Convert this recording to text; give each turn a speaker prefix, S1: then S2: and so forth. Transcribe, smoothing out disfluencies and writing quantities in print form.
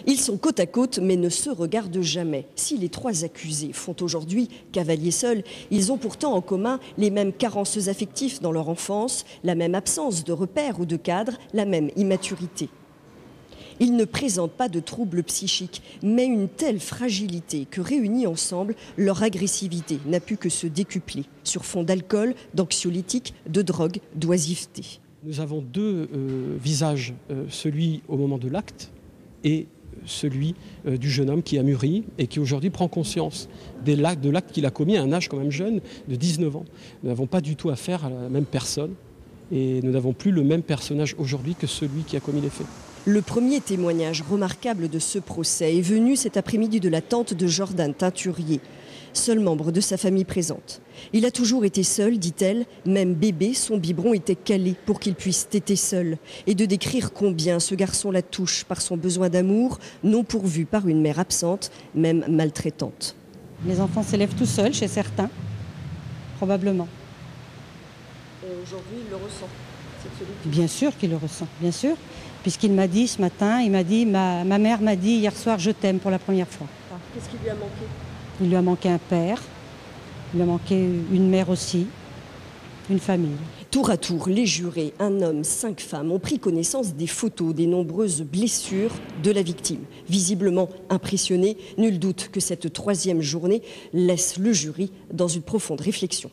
S1: Ils sont côte à côte mais ne se regardent jamais. Si les trois accusés font aujourd'hui cavalier seul, ils ont pourtant en commun les mêmes carences affectives dans leur enfance, la même absence de repères ou de cadres, la même immaturité. Ils ne présentent pas de troubles psychiques, mais une telle fragilité que réunis ensemble, leur agressivité n'a pu que se décupler sur fond d'alcool, d'anxiolytiques, de drogue, d'oisiveté.
S2: Nous avons deux visages, celui au moment de l'acte et celui du jeune homme qui a mûri et qui aujourd'hui prend conscience de l'acte qu'il a commis à un âge quand même jeune, de 19 ans. Nous n'avons pas du tout affaire à la même personne et nous n'avons plus le même personnage aujourd'hui que celui qui a commis les faits.
S1: Le premier témoignage remarquable de ce procès est venu cet après-midi de la tante de Jordan Teinturier, seul membre de sa famille présente. Il a toujours été seul, dit-elle, même bébé, son biberon était calé pour qu'il puisse téter seul. Et de décrire combien ce garçon la touche par son besoin d'amour, non pourvu par une mère absente, même maltraitante.
S3: Les enfants s'élèvent tout seuls chez certains, probablement.
S1: Et aujourd'hui, il le ressent.
S3: Bien sûr qu'il le ressent, bien sûr. Puisqu'il m'a dit ce matin, il m'a dit, ma mère m'a dit hier soir, je t'aime pour la première fois.
S1: Qu'est-ce qui lui a manqué?
S3: Il lui a manqué un père, il lui a manqué une mère aussi, une famille.
S1: Tour à tour, les jurés, un homme, 5 femmes, ont pris connaissance des photos des nombreuses blessures de la victime. Visiblement impressionnés, nul doute que cette troisième journée laisse le jury dans une profonde réflexion.